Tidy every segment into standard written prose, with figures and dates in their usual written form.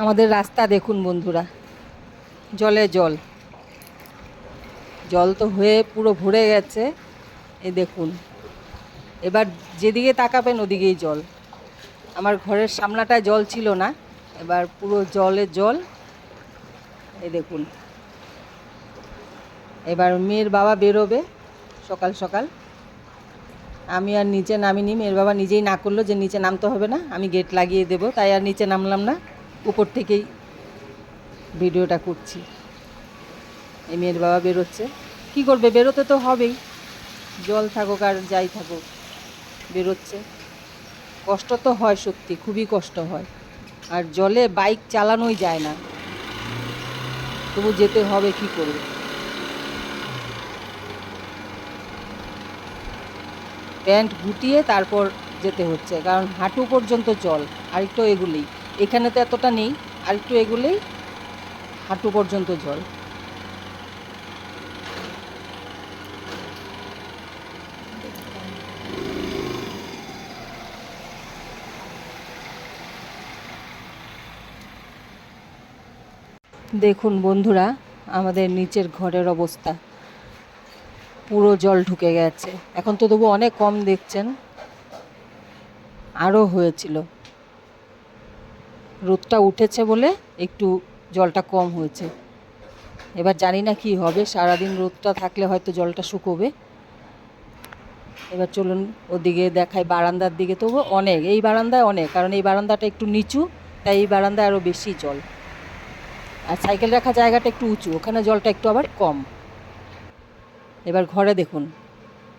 আমাদের রাস্তা দেখুন বন্ধুরা, জলে জল, জল তো হয়ে পুরো ভরে গেছে। এই দেখুন, এবার যেদিকে তাকাবেন ওদিকেই জল। আমার ঘরের সামনাটায় জল ছিল না, এবার পুরো জলে জল। এই দেখুন, এবার মেয়ের বাবা বেরোবে সকাল সকাল। আমি আর নিচে নামিনি, মেয়ের বাবা নিজেই না করলো যে নিচে নামতে হবে না, আমি গেট লাগিয়ে দেবো, তাই আর নিচে নামলাম না, উপর থেকেই ভিডিওটা করছি। এই মেয়ের বাবা বেরোচ্ছে, কি করবে, বেরোতে তো হবেই, জল থাকুক আর যাই থাকুক, বেরোচ্ছে। কষ্ট তো হয়, সত্যি খুবই কষ্ট হয়, আর জলে বাইক চালানোই যায় না, তবু যেতে হবে, কি করবে। প্যান্ট গুটিয়ে তারপর যেতে হচ্ছে, কারণ হাঁটু পর্যন্ত জল। আরেকটু এগুলেই, এখানে তো এতটা নেই, আরেকটু এগুলেই হাঁটু পর্যন্ত জল। দেখুন বন্ধুরা, আমাদের নিচের ঘরের অবস্থা, পুরো জল ঢুকে গেছে। এখন তো তবু অনেক কম দেখছেন, আরও হয়েছিল, রোদটা উঠেছে বলে একটু জলটা কম হয়েছে। এবার জানি না কি হবে, সারাদিন রোদটা থাকলে হয়তো জলটা শুকোবে। এবার চলুন ওদিকে দেখাই, বারান্দার দিকে তবু অনেক, এই বারান্দায় অনেক, কারণ এই বারান্দাটা একটু নিচু, তাই এই বারান্দায় আরও বেশি জল। আর সাইকেল রাখা জায়গাটা একটু উঁচু, ওখানে জলটা একটু আবার কম। এবার ঘরে দেখুন,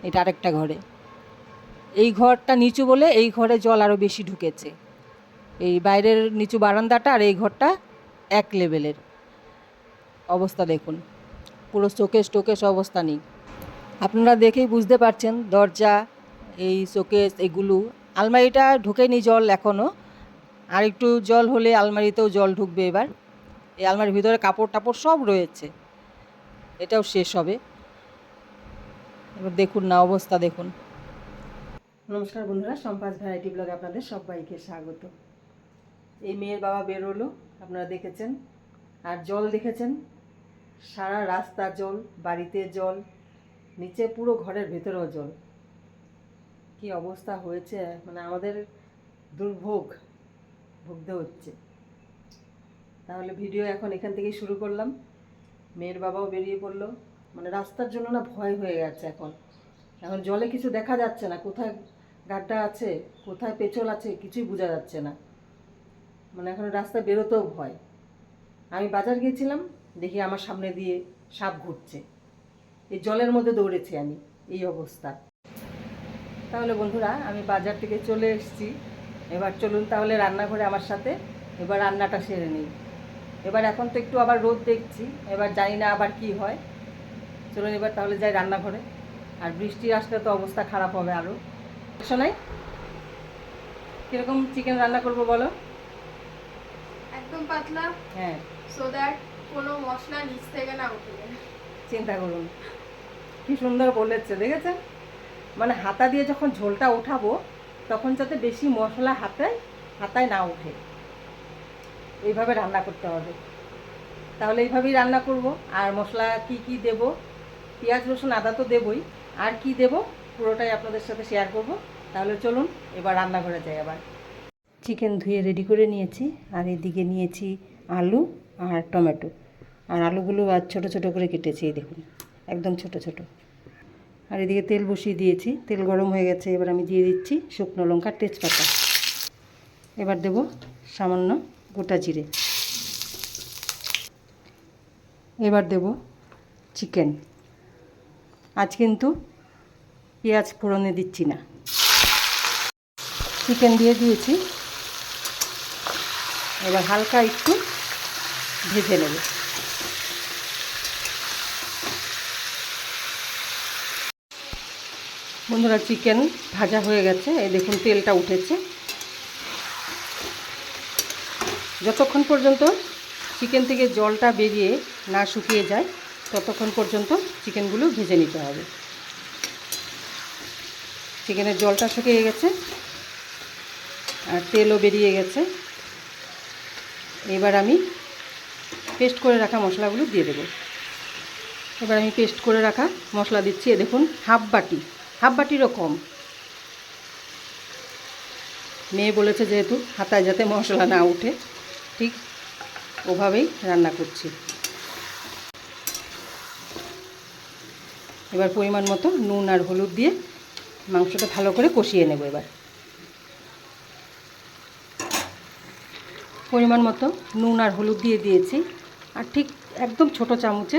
এটা আরেকটা ঘরে, এই ঘরটা নিচু বলে এই ঘরে জল আরও বেশি ঢুকেছে। এই বাইরের নিচু বারান্দাটা আর এই ঘরটা এক লেভেলের অবস্থা। দেখুন পুরো শোকেস টোকেস অবস্থা নেই, আপনারা দেখেই বুঝতে পারছেন। দরজা, এই শোকেস, এগুলো, আলমারিটা ঢোকেনি জল এখনও, আর একটু জল হলে আলমারিতেও জল ঢুকবে। এবার এই আলমারির ভিতরে কাপড় টাপড় সব রয়েছে, এটাও শেষ হবে। এবার দেখুন না অবস্থা, দেখুন। নমস্কার বন্ধুরা, সম্পাস ভ্যারাইটি ব্লগে আপনাদের সবাইকে স্বাগত। এই মেয়ের বাবা বেরোলো, আপনারা দেখেছেন, আর জল দেখেছেন, সারা রাস্তা জল, বাড়িতে জল, নিচে পুরো ঘরের ভেতরেও জল। কি অবস্থা হয়েছে, মানে আমাদের দুর্ভোগ ভুগতে হচ্ছে। তাহলে ভিডিও এখন এখান থেকেই শুরু করলাম। মেয়ের বাবাও বেরিয়ে পড়লো, মানে রাস্তার জন্য না ভয় হয়ে গেছে এখন। এখন জলে কিছু দেখা যাচ্ছে না, কোথায় গাড্ডা আছে, কোথায় পেছল আছে, কিছুই বোঝা যাচ্ছে না, মানে এখন রাস্তায় বেরোতেও ভয়। আমি বাজার গিয়েছিলাম, দেখি আমার সামনে দিয়ে সাপ ঘুরছে, এই জলের মধ্যে দৌড়েছি আমি, এই অবস্থা। তাহলে বন্ধুরা, আমি বাজার থেকে চলে এসেছি, এবার চলুন তাহলে রান্নাঘরে আমার সাথে, এবার রান্নাটা সেরে নিই। এবার এখন তো একটু আবার রোদ দেখছি, এবার জানি না আবার কি হয়। চলুন এবার তাহলে যাই রান্নাঘরে, আর বৃষ্টি আসলে তো অবস্থা খারাপ হবে আরও। শোনাই, কীরকম চিকেন রান্না করব বলো? একদম পাতলা, হ্যাঁ, সো দ্যাট কোনো মশলা নিচ থেকে না উঠে যায়। চিন্তা করুন, কি সুন্দর বলেছে, দেখেছেন? মানে হাতা দিয়ে যখন ঝোলটা উঠাবো, তখন যাতে বেশি মশলা হাতায় না ওঠে, এইভাবে রান্না করতে হবে। তাহলে এইভাবেই রান্না করব। আর মশলা কি কি দেব, পেঁয়াজ রসুন আদা তো দেবই, আর কি দেব পুরোটাই আপনাদের সাথে শেয়ার করব। তাহলে চলুন এবার রান্নাঘরে যাই। আবার চিকেন ধুয়ে রেডি করে নিয়েছি, আর এদিকে নিয়েছি আলু আর টমেটো, আর আলুগুলো আর ছোটো ছোটো করে কেটেছি, এই দেখুন একদম ছোটো ছোটো। আর এদিকে তেল বসিয়ে দিয়েছি, তেল গরম হয়ে গেছে, এবার আমি দিয়ে দিচ্ছি শুকনো লঙ্কা, তেজপাতা। এবার দেব সামান্য গোটা জিরে। এবার দেব চিকেন। আজ কিন্তু পেঁয়াজ ফোড়নে দিচ্ছি না, চিকেন দিয়ে দিয়েছি। এবার হালকা একটু ভেজে নেব। বন্ধুরা, চিকেন ভাজা হয়ে গেছে, এই দেখুন তেলটা উঠেছে। যতক্ষণ পর্যন্ত চিকেন থেকে জলটা বেরিয়ে না শুকিয়ে যায়, ততক্ষণ পর্যন্ত চিকেনগুলো ভেজে নিতে হবে। চিকেনের জলটা শুকিয়ে গেছে আর তেলও বেরিয়ে গেছে, এবার আমি পেস্ট করে রাখা মশলাগুলো দিয়ে দেবো। এবার আমি পেস্ট করে রাখা মশলা দিচ্ছি। দেখুন হাফ বাটিরও কম। মেয়ে বলেছে যেহেতু হাতায় যাতে মশলা না উঠে, ঠিক ওভাবেই রান্না করছি। এবার পরিমাণ মতো নুন আর হলুদ দিয়ে মাংসটা ভালো করে কষিয়ে নেব। এবার পরিমাণ মতো নুন আর হলুদ দিয়ে দিয়েছি, আর ঠিক একদম ছোট চামচে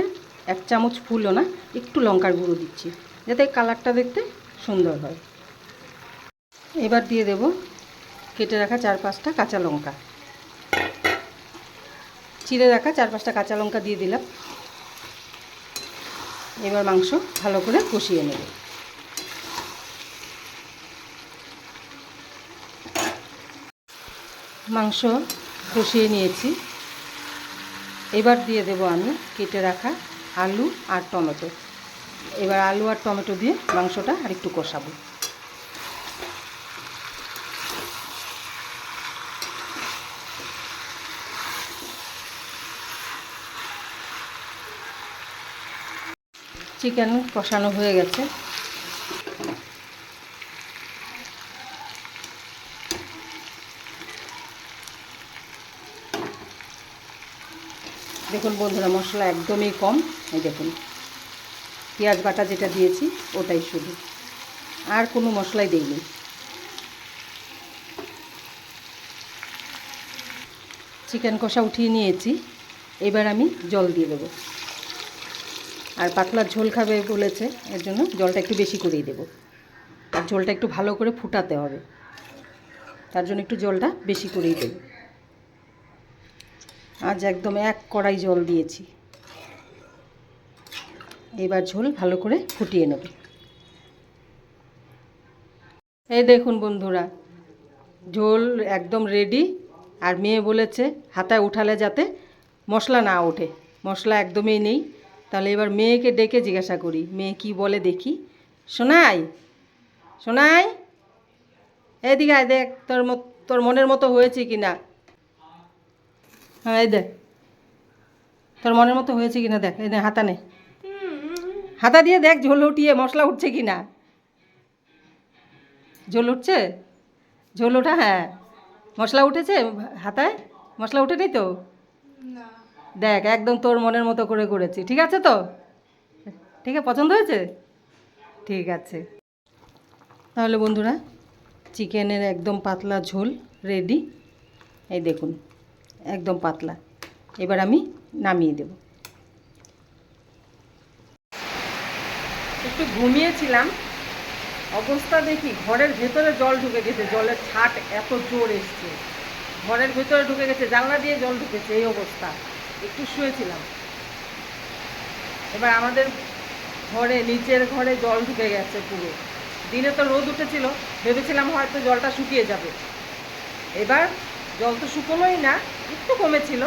1 চামচ ফুলও না, একটু লঙ্কার গুঁড়ো দিচ্ছি যাতে কালারটা দেখতে সুন্দর হয়। এবার দিয়ে দেব কেটে রাখা 4-5টা কাঁচা লঙ্কা, চিড়ে রাখা 4-5টা কাঁচা লঙ্কা দিয়ে দিলাম। এবার মাংস ভালো করে কষিয়ে নেব। মাংস কষিয়ে নিয়েছি। এবার দিয়ে দেব আমি কেটে রাখা আলু আর টমেটো। এবার আলু আর টমেটো দিয়ে মাংসটা আর একটু কষাবো। চিকেন কষানো হয়ে গেছে। দেখুন বন্ধুরা, মশলা একদমই কম। এই দেখুন পেঁয়াজ বাটা যেটা দিয়েছি ওটাই শুধু, আর কোনো মশলাই দেইনি। চিকেন কষা উঠিয়ে নিয়েছি। এবার আমি জল দিয়ে দেবো। আর পাতলা ঝোল খাবে বলেছে, এর জন্য জলটা একটু বেশি করেই দেবো। আর ঝোলটা একটু ভালো করে ফুটাতে হবে, তার জন্য একটু জলটা বেশি করেই দেবো। আজ একদম 1 কড়াই জল দিয়েছি। এবার ঝোল ভালো করে ফুটিয়ে নেব। এই দেখুন বন্ধুরা, ঝোল একদম রেডি। আর মেয়ে বলেছে হাতায় উঠালে যাতে মশলা না ওঠে, মশলা একদমই নেই। তাহলে এবার মেয়েকে ডেকে জিজ্ঞাসা করি, মেয়ে কি বলে দেখি। শোনাই, শোনাই, এদিকে আয়, দেখ তোর মনের মতো হয়েছে কি না। হ্যাঁ এই দেখ, তোর মনের মতো হয়েছে কি না দেখ। এই হাতা নে, হাতা দিয়ে দেখ ঝোল উঠিয়ে মশলা উঠছে কি না। ঝোল উঠছে, ঝোল ওঠা, হ্যাঁ মশলা উঠেছে হাতায়, মশলা উঠে নেই তো। দেখ একদম তোর মনের মতো করে করেছি। ঠিক আছে তো, ঠিক আছে, পছন্দ হয়েছে, ঠিক আছে। তাহলে বন্ধুরা, চিকেনের একদম পাতলা ঝোল রেডি। এই দেখুন একদম পাতলা। এবার আমি নামিয়ে দেব। একটু ঘুমিয়েছিলাম, অবস্থা দেখি ঘরের ভেতরে জল ঢুকে গেছে। জলের ছাট এত জোর এসছে, ঘরের ভেতরে ঢুকে গেছে, জানলা দিয়ে জল ঢুকেছে। এই অবস্থা, একটু শুয়েছিলাম। এবার আমাদের ঘরে, নিচের ঘরে জল ঢুকে গেছে পুরো। দিনে তো রোদ উঠেছিল, ভেবেছিলাম হয়তো জলটা শুকিয়ে যাবে। এবার জল তো শুকোনোই না, একটু কমেছিল।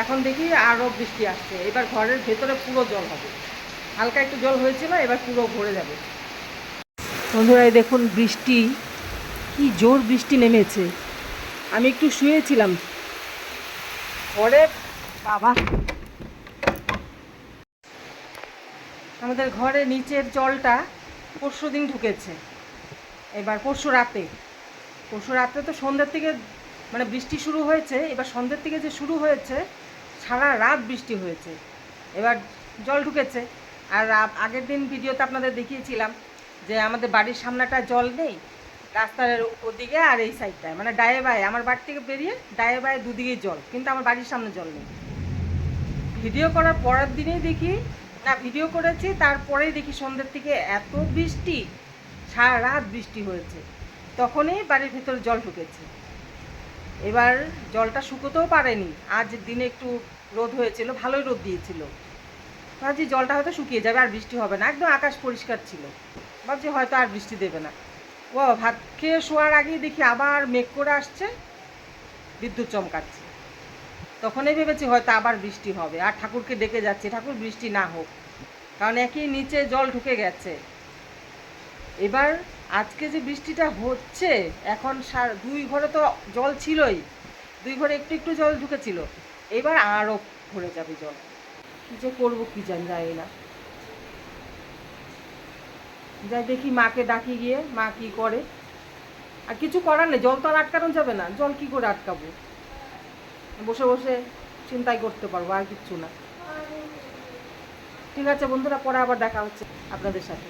এখন দেখি আরও বৃষ্টি আসছে। এবার ঘরের ভেতরে পুরো জল হবে। হালকা একটু জল হয়েছিল, এবার পুরো ভরে যাবে। বন্ধুরা এই দেখুন বৃষ্টি, কি জোর বৃষ্টি নেমেছে। আমি একটু শুয়েছিলাম ঘরে, বাবা আমাদের ঘরে নিচের জলটা পরশুদিন ঢুকেছে। এবার পরশু রাতে তো সন্ধ্যের থেকে মানে বৃষ্টি শুরু হয়েছে। এবার সন্ধ্যের থেকে যে শুরু হয়েছে, সারা রাত বৃষ্টি হয়েছে। এবার জল ঢুকেছে। আর আগের দিন ভিডিওতে আপনাদের দেখিয়েছিলাম যে আমাদের বাড়ির সামনেটা জল নেই, রাস্তার ওদিকে আর এই সাইডটায়, মানে ডায়ে বায়ে, আমার বাড়ি থেকে বেরিয়ে ডায়ে বায়ে দুদিকেই জল, কিন্তু আমার বাড়ির সামনে জল নেই। ভিডিও করার পরের দিনেই দেখি, না ভিডিও করেছি তারপরেই দেখি সন্ধ্যের থেকে এত বৃষ্টি, সারা রাত বৃষ্টি হয়েছে। তখনই বাড়ির ভিতরে জল ঢুকেছে। এবার জলটা শুকোতেও পারেনি। আজ দিনে একটু রোদ হয়েছিল, ভালোই রোদ দিয়েছিল। ভাবছি জলটা হয়তো শুকিয়ে যাবে, আর বৃষ্টি হবে না। একদম আকাশ পরিষ্কার ছিল, ভাবছি হয়তো আর বৃষ্টি দেবে না। ও ভাত খেয়ে শোয়ার আগেই দেখি আবার মেঘ করে আসছে, বিদ্যুৎ চমকাচ্ছে। তখনই ভেবেছি হয়তো আবার বৃষ্টি হবে। আর ঠাকুরকে ডেকে যাচ্ছি, ঠাকুর বৃষ্টি না হোক, কারণ একই নিচে জল ঢুকে গেছে। এবার আজকে যে বৃষ্টিটা হচ্ছে, এখন 2 ঘরে তো জল ছিলই, 2 ঘরে একটু একটু জল ঢুকেছিল, এবার আরও ভরে যাবে জল। কী যে করবো কি জানি না। যাই দেখি মাকে ডাকি গিয়ে, মা কি করে। আর কিছু করার নেই, জল তো আর আটকানো যাবে না, জল কি করে আটকাবো? বসে বসে চিন্তাই করতে পারবো, আর কিচ্ছু না। ঠিক আছে বন্ধুরা, পরে আবার দেখা হচ্ছে আপনাদের সাথে।